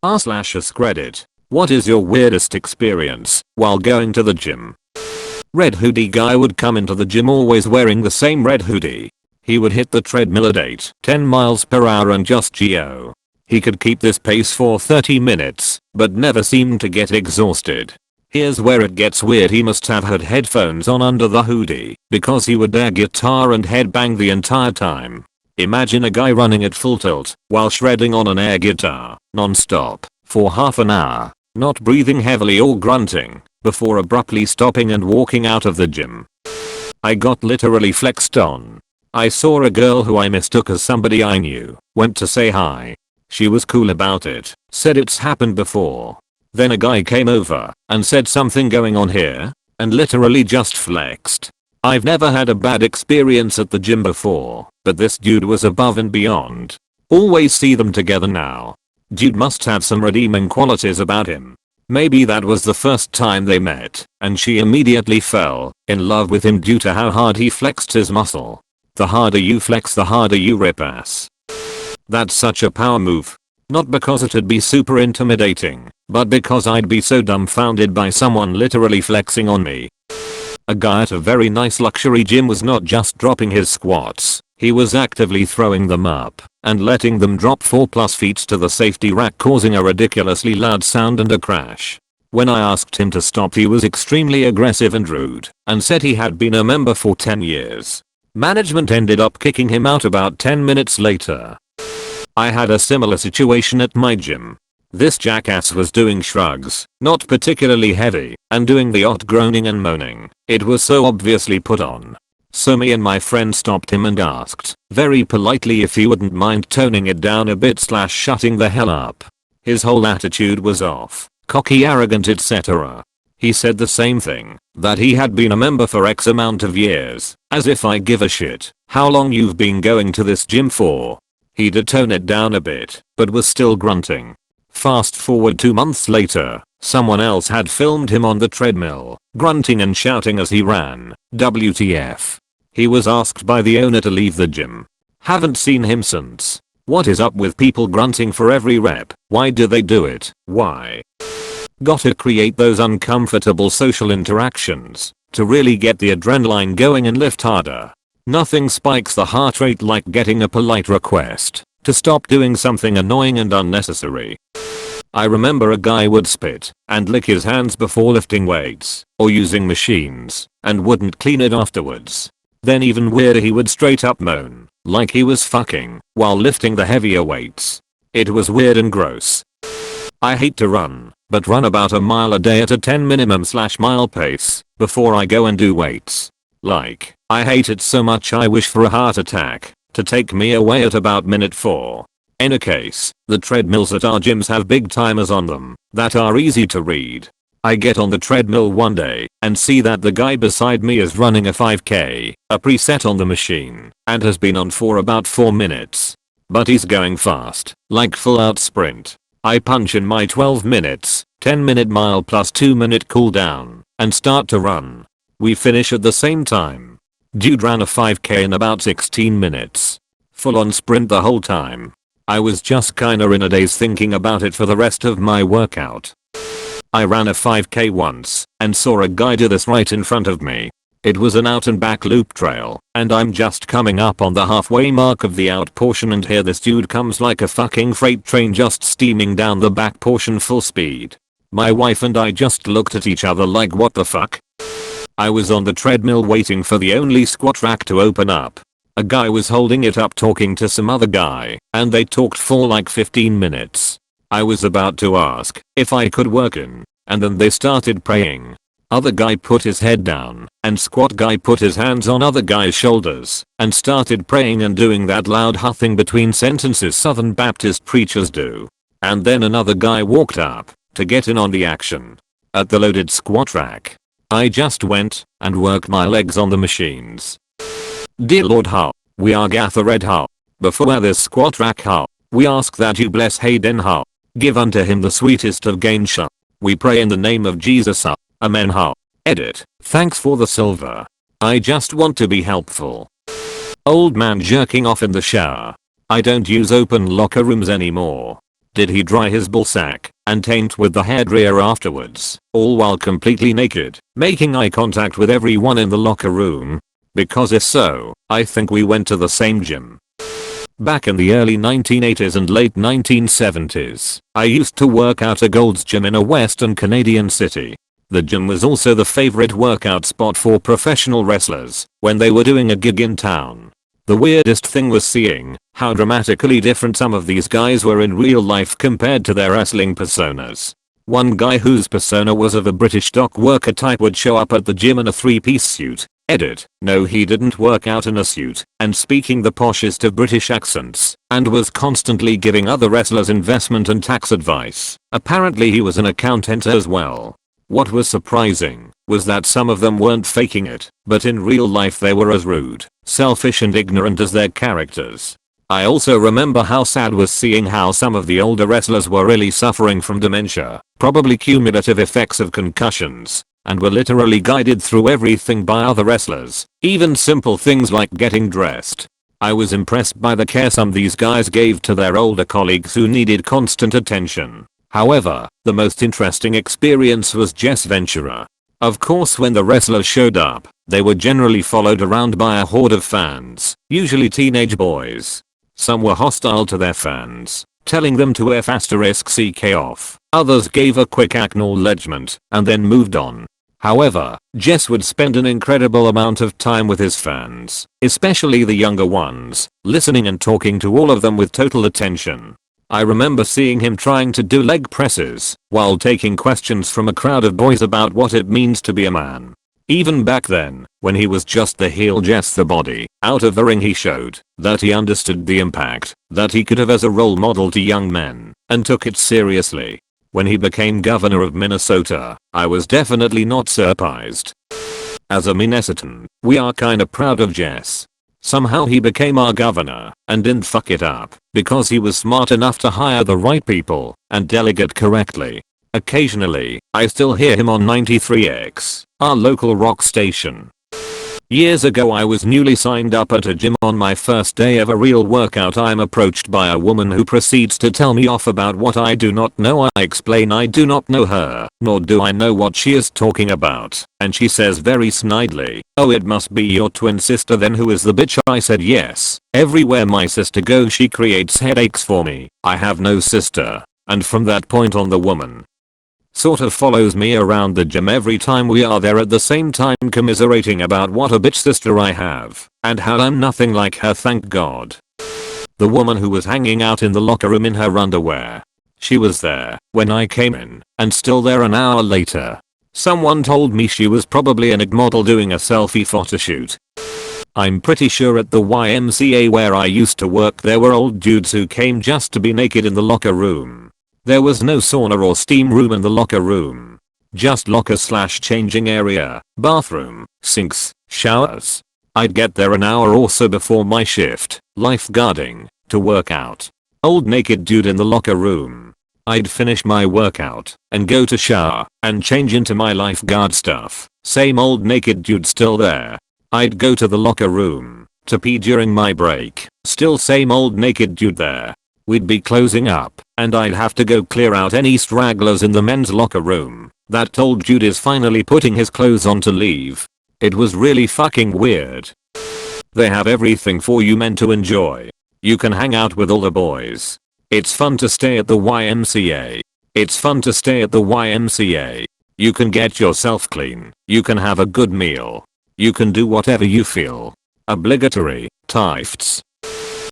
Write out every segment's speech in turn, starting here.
r/us credit. What is your weirdest experience while going to the gym? Red hoodie guy would come into the gym always wearing the same red hoodie. He would hit the treadmill at 10 miles per hour and just go. He could keep this pace for 30 minutes, but never seemed to get exhausted. Here's where it gets weird. He must have had headphones on under the hoodie, because he would air guitar and headbang the entire time. Imagine a guy running at full tilt while shredding on an air guitar, non-stop, for half an hour, not breathing heavily or grunting, before abruptly stopping and walking out of the gym. I got literally flexed on. I saw a girl who I mistook as somebody I knew, went to say hi. She was cool about it, said it's happened before. Then a guy came over and said something going on here, and literally just flexed. I've never had a bad experience at the gym before, but this dude was above and beyond. Always see them together now. Dude must have some redeeming qualities about him. Maybe that was the first time they met, and she immediately fell in love with him due to how hard he flexed his muscle. The harder you flex, the harder you rip ass. That's such a power move. Not because it'd be super intimidating, but because I'd be so dumbfounded by someone literally flexing on me. A guy at a very nice luxury gym was not just dropping his squats, he was actively throwing them up and letting them drop 4+ feet to the safety rack, causing a ridiculously loud sound and a crash. When I asked him to stop, he was extremely aggressive and rude and said he had been a member for 10 years. Management ended up kicking him out about 10 minutes later. I had a similar situation at my gym. This jackass was doing shrugs, not particularly heavy, and doing the odd groaning and moaning. It was so obviously put on. So me and my friend stopped him and asked, very politely, if he wouldn't mind toning it down a bit / shutting the hell up. His whole attitude was off, cocky, arrogant, etc. He said the same thing, that he had been a member for X amount of years, as if I give a shit how long you've been going to this gym for. He did tone it down a bit, but was still grunting. Fast forward 2 months later, someone else had filmed him on the treadmill, grunting and shouting as he ran. WTF. He was asked by the owner to leave the gym. Haven't seen him since. What is up with people grunting for every rep? Why do they do it? Why? Gotta create those uncomfortable social interactions to really get the adrenaline going and lift harder. Nothing spikes the heart rate like getting a polite request to stop doing something annoying and unnecessary. I remember a guy would spit and lick his hands before lifting weights or using machines and wouldn't clean it afterwards. Then even weirder, he would straight up moan like he was fucking while lifting the heavier weights. It was weird and gross. I hate to run, but run about a mile a day at a 10 minimum / mile pace before I go and do weights. Like, I hate it so much I wish for a heart attack to take me away at about minute 4. In a case, the treadmills at our gyms have big timers on them that are easy to read. I get on the treadmill one day and see that the guy beside me is running a 5k, a preset on the machine, and has been on for about 4 minutes. But he's going fast, like full out sprint. I punch in my 12 minutes, 10-minute mile plus 2-minute cool down, and start to run. We finish at the same time. Dude ran a 5k in about 16 minutes. Full on sprint the whole time. I was just kinda in a daze thinking about it for the rest of my workout. I ran a 5k once and saw a guy do this right in front of me. It was an out and back loop trail, and I'm just coming up on the halfway mark of the out portion, and here this dude comes like a fucking freight train just steaming down the back portion full speed. My wife and I just looked at each other like, what the fuck? I was on the treadmill waiting for the only squat rack to open up. A guy was holding it up talking to some other guy, and they talked for like 15 minutes. I was about to ask if I could work in, and then they started praying. Other guy put his head down, and squat guy put his hands on other guy's shoulders and started praying and doing that loud huffing between sentences Southern Baptist preachers do. And then another guy walked up to get in on the action. At the loaded squat rack, I just went and worked my legs on the machines. Dear Lord, how we are gathered how before this squat rack, how we ask that you bless Hayden, how give unto him the sweetest of gain, we pray in the name of Jesus, amen. How edit, thanks for the silver. I just want to be helpful. Old man jerking off in the shower. I don't use open locker rooms anymore. did he dry his ballsack and taint with the hairdryer afterwards, all while completely naked, making eye contact with everyone in the locker room? Because if so, I think we went to the same gym. Back in the early 1980s and late 1970s, I used to work out at Gold's Gym in a western Canadian city. The gym was also the favorite workout spot for professional wrestlers when they were doing a gig in town. The weirdest thing was seeing how dramatically different some of these guys were in real life compared to their wrestling personas. One guy whose persona was of a British dock worker type would show up at the gym in a three-piece suit. Edit. No, he didn't work out in a suit and speaking the poshest of British accents and was constantly giving other wrestlers investment and tax advice. Apparently he was an accountant as well. What was surprising was that some of them weren't faking it, but in real life they were as rude, selfish and ignorant as their characters. I also remember how sad was seeing how some of the older wrestlers were really suffering from dementia, probably cumulative effects of concussions, and were literally guided through everything by other wrestlers, even simple things like getting dressed. I was impressed by the care some of these guys gave to their older colleagues who needed constant attention. However, the most interesting experience was Jess Ventura. Of course, when the wrestlers showed up, they were generally followed around by a horde of fans, usually teenage boys. Some were hostile to their fans, telling them to F***ck off. Others gave a quick acknowledgement and then moved on. However, Jess would spend an incredible amount of time with his fans, especially the younger ones, listening and talking to all of them with total attention. I remember seeing him trying to do leg presses while taking questions from a crowd of boys about what it means to be a man. Even back then, when he was just the heel Jess the Body, out of the ring he showed that he understood the impact that he could have as a role model to young men and took it seriously. When he became governor of Minnesota, I was definitely not surprised. As a Minnesotan, we are kinda proud of Jess. Somehow he became our governor and didn't fuck it up because he was smart enough to hire the right people and delegate correctly. Occasionally, I still hear him on 93X, our local rock station. Years ago I was newly signed up at a gym. On my first day of a real workout I'm approached by a woman who proceeds to tell me off about what I do not know. I explain I do not know her, nor do I know what she is talking about, and she says very snidely, "Oh, it must be your twin sister then. Who is the bitch?" I said yes. Everywhere my sister goes she creates headaches for me. I have no sister. And from that point on the woman sort of follows me around the gym every time we are there, at the same time commiserating about what a bitch sister I have and how I'm nothing like her, thank God. The woman who was hanging out in the locker room in her underwear. She was there when I came in and still there an hour later. Someone told me she was probably an IG model doing a selfie photo shoot. I'm pretty sure at the YMCA where I used to work there were old dudes who came just to be naked in the locker room. There was no sauna or steam room in the locker room. Just locker/changing area, bathroom, sinks, showers. I'd get there an hour or so before my shift, lifeguarding, to work out. Old naked dude in the locker room. I'd finish my workout and go to shower and change into my lifeguard stuff. Same old naked dude still there. I'd go to the locker room to pee during my break. Still same old naked dude there. We'd be closing up and I'd have to go clear out any stragglers in the men's locker room. That old dude is finally putting his clothes on to leave. It was really fucking weird. They have everything for you men to enjoy. You can hang out with all the boys. It's fun to stay at the YMCA. It's fun to stay at the YMCA. You can get yourself clean. You can have a good meal. You can do whatever you feel. Obligatory, Tifts.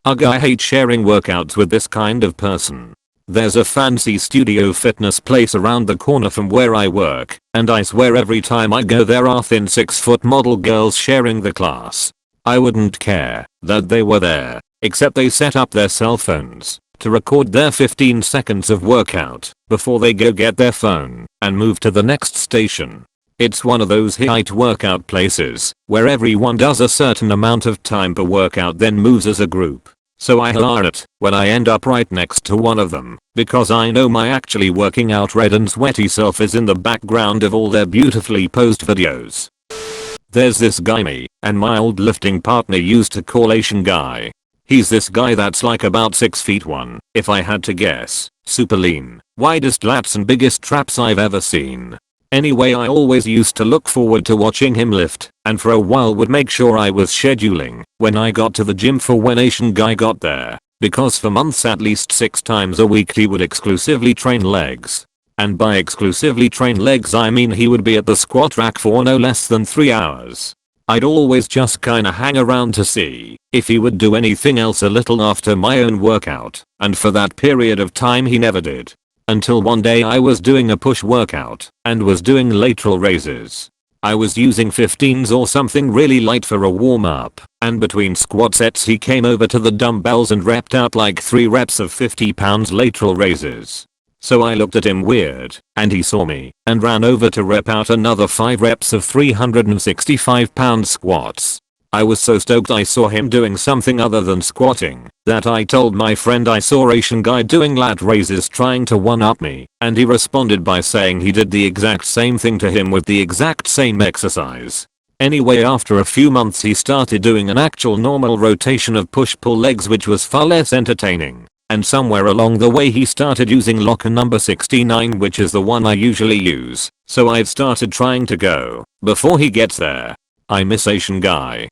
Ugh, I hate sharing workouts with this kind of person. There's a fancy studio fitness place around the corner from where I work, and I swear every time I go there are thin 6-foot model girls sharing the class. I wouldn't care that they were there, except they set up their cell phones to record their 15 seconds of workout before they go get their phone and move to the next station. It's one of those HIIT workout places where everyone does a certain amount of time per workout then moves as a group. So I hire it when I end up right next to one of them because I know my actually working out red and sweaty self is in the background of all their beautifully posed videos. There's this guy me and my old lifting partner used to call Asian guy. He's this guy that's like about 6 feet 1, if I had to guess. Super lean, widest lats and biggest traps I've ever seen. Anyway, I always used to look forward to watching him lift, and for a while would make sure I was scheduling when I got to the gym for when Asian guy got there, because for months at least 6 times a week he would exclusively train legs. And by exclusively train legs I mean he would be at the squat rack for no less than 3 hours. I'd always just kinda hang around to see if he would do anything else a little after my own workout, and for that period of time he never did. Until one day I was doing a push workout and was doing lateral raises. I was using 15s or something really light for a warm up, and between squat sets he came over to the dumbbells and repped out like 3 reps of 50 pounds lateral raises. So I looked at him weird, and he saw me and ran over to rep out another 5 reps of 365 pound squats. I was so stoked I saw him doing something other than squatting that I told my friend I saw Asian guy doing lat raises trying to one up me, and he responded by saying he did the exact same thing to him with the exact same exercise. Anyway, after a few months he started doing an actual normal rotation of push-pull legs, which was far less entertaining. And somewhere along the way he started using locker number 69, which is the one I usually use, so I've started trying to go before he gets there. I miss Asian guy.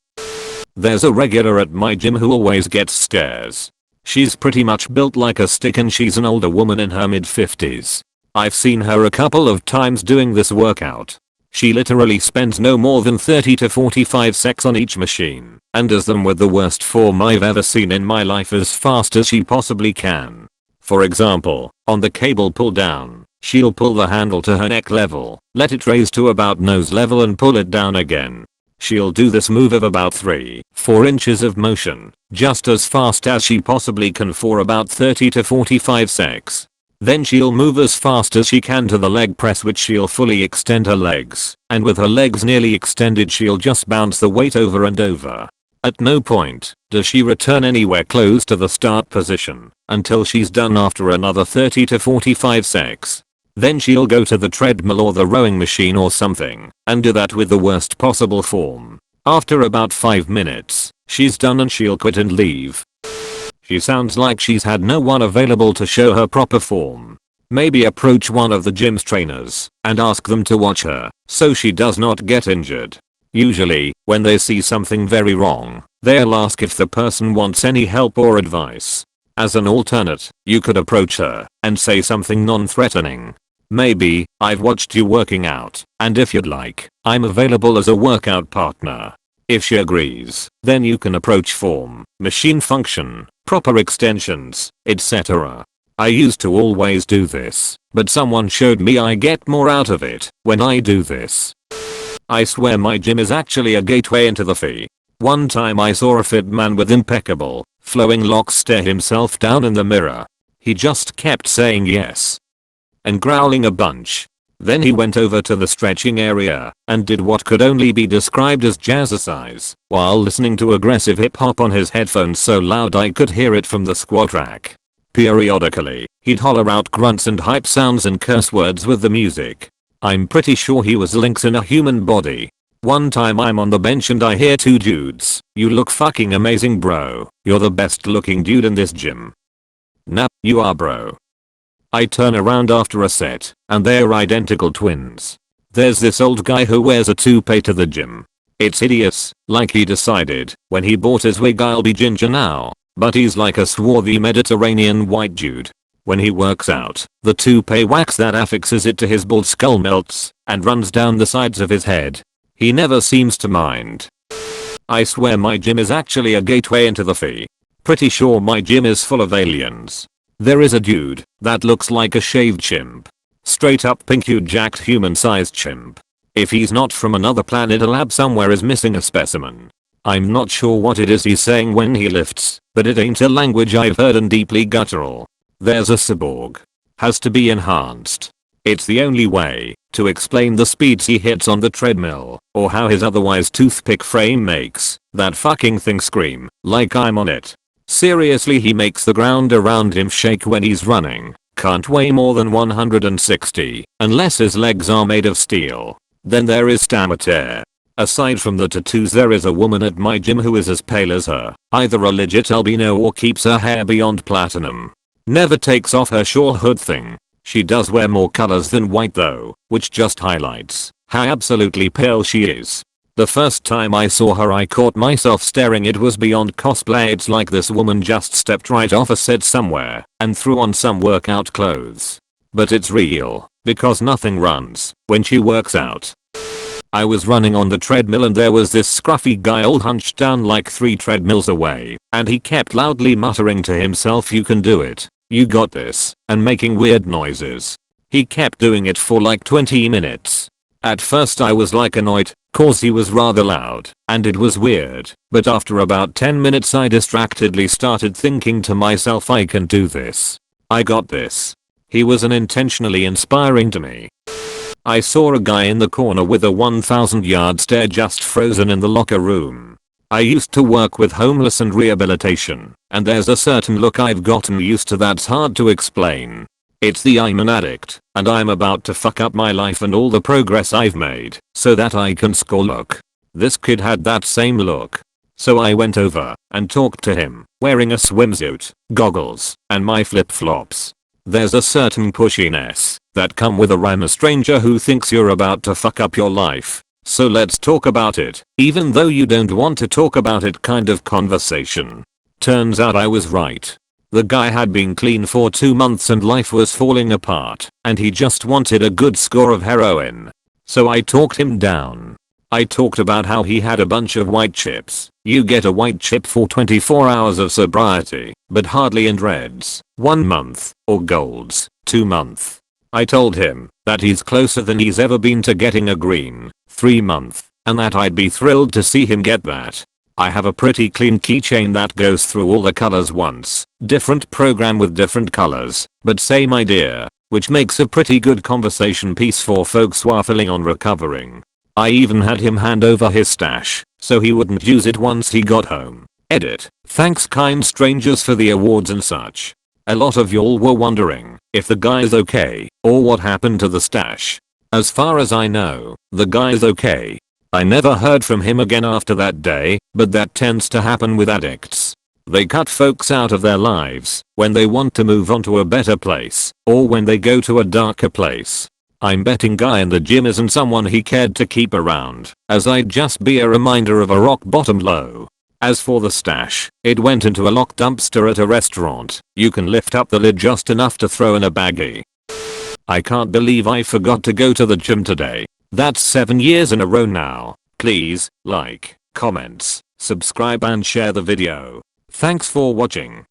There's a regular at my gym who always gets stares. She's pretty much built like a stick and she's an older woman in her mid-50s. I've seen her a couple of times doing this workout. She literally spends no more than 30 to 45 secs on each machine and does them with the worst form I've ever seen in my life as fast as she possibly can. For example, on the cable pull down, she'll pull the handle to her neck level, let it raise to about nose level and pull it down again. She'll do this move of about 3-4 inches of motion just as fast as she possibly can for about 30 to 45 secs. Then she'll move as fast as she can to the leg press, which she'll fully extend her legs, and with her legs nearly extended she'll just bounce the weight over and over. At no point does she return anywhere close to the start position until she's done after another 30 to 45 secs. Then she'll go to the treadmill or the rowing machine or something and do that with the worst possible form. After about 5 minutes, she's done and she'll quit and leave. She sounds like she's had no one available to show her proper form. Maybe approach one of the gym's trainers and ask them to watch her so she does not get injured. Usually, when they see something very wrong, they'll ask if the person wants any help or advice. As an alternate, you could approach her and say something non-threatening. Maybe, "I've watched you working out, and if you'd like, I'm available as a workout partner." If she agrees, then you can approach form, machine function, proper extensions, etc. I used to always do this, but someone showed me I get more out of it when I do this. I swear my gym is actually a gateway into the fee. One time I saw a fit man with impeccable, flowing locks stare himself down in the mirror. He just kept saying yes and growling a bunch. Then he went over to the stretching area and did what could only be described as jazzercise while listening to aggressive hip hop on his headphones so loud I could hear it from the squat rack. Periodically, he'd holler out grunts and hype sounds and curse words with the music. I'm pretty sure he was Lynx in a human body. One time I'm on the bench and I hear 2 dudes, "You look fucking amazing, bro. You're the best looking dude in this gym." "Nah, you are, bro." I turn around after a set, and they're identical twins. There's this old guy who wears a toupee to the gym. It's hideous, like he decided when he bought his wig I'll be ginger now, but he's like a swarthy Mediterranean white dude. When he works out, the toupee wax that affixes it to his bald skull melts and runs down the sides of his head. He never seems to mind. I swear my gym is actually a gateway into the fee. Pretty sure my gym is full of aliens. There is a dude that looks like a shaved chimp. Straight up pink hued jacked human sized chimp. If he's not from another planet, a lab somewhere is missing a specimen. I'm not sure what it is he's saying when he lifts, but it ain't a language I've heard and deeply guttural. There's a cyborg. Has to be enhanced. It's the only way to explain the speeds he hits on the treadmill or how his otherwise toothpick frame makes that fucking thing scream like I'm on it. Seriously, he makes the ground around him shake when he's running. Can't weigh more than 160 unless his legs are made of steel. Then there is Stamater. Aside from the tattoos, there is a woman at my gym who is as pale as her, either a legit albino or keeps her hair beyond platinum. Never takes off her shawl hood thing. She does wear more colors than white though, which just highlights how absolutely pale she is. The first time I saw her I caught myself staring. It was beyond cosplay. It's like this woman just stepped right off a set somewhere and threw on some workout clothes. But it's real, because nothing runs when she works out. I was running on the treadmill and there was this scruffy guy all hunched down like 3 treadmills away, and he kept loudly muttering to himself, "You can do it. You got this," and making weird noises. He kept doing it for like 20 minutes. At first I was like annoyed, cause he was rather loud, and it was weird, but after about 10 minutes I distractedly started thinking to myself, I can do this. I got this. He was unintentionally inspiring to me. I saw a guy in the corner with a 1,000-yard stare just frozen in the locker room. I used to work with homeless and rehabilitation, and there's a certain look I've gotten used to that's hard to explain. It's the I'm an addict, and I'm about to fuck up my life and all the progress I've made, so that I can score look. This kid had that same look. So I went over and talked to him, wearing a swimsuit, goggles, and my flip-flops. There's a certain pushiness that come with a stranger who thinks you're about to fuck up your life. So let's talk about it, even though you don't want to talk about it kind of conversation. Turns out I was right. The guy had been clean for 2 months and life was falling apart, and he just wanted a good score of heroin. So I talked him down. I talked about how he had a bunch of white chips. You get a white chip for 24 hours of sobriety, but hardly in reds, 1 month, or golds, 2 months. I told him that he's closer than he's ever been to getting a green, 3 month, and that I'd be thrilled to see him get that. I have a pretty clean keychain that goes through all the colors once, different program with different colors, but same idea, which makes a pretty good conversation piece for folks waffling on recovering. I even had him hand over his stash, so he wouldn't use it once he got home. Edit. Thanks kind strangers for the awards and such. A lot of y'all were wondering if the guy's okay, or what happened to the stash. As far as I know, the guy's okay. I never heard from him again after that day, but that tends to happen with addicts. They cut folks out of their lives when they want to move on to a better place, or when they go to a darker place. I'm betting guy in the gym isn't someone he cared to keep around, as I'd just be a reminder of a rock bottom low. As for the stash, it went into a locked dumpster at a restaurant. You can lift up the lid just enough to throw in a baggie. I can't believe I forgot to go to the gym today. That's 7 years in a row now. Please, like, comments, subscribe and share the video. Thanks for watching.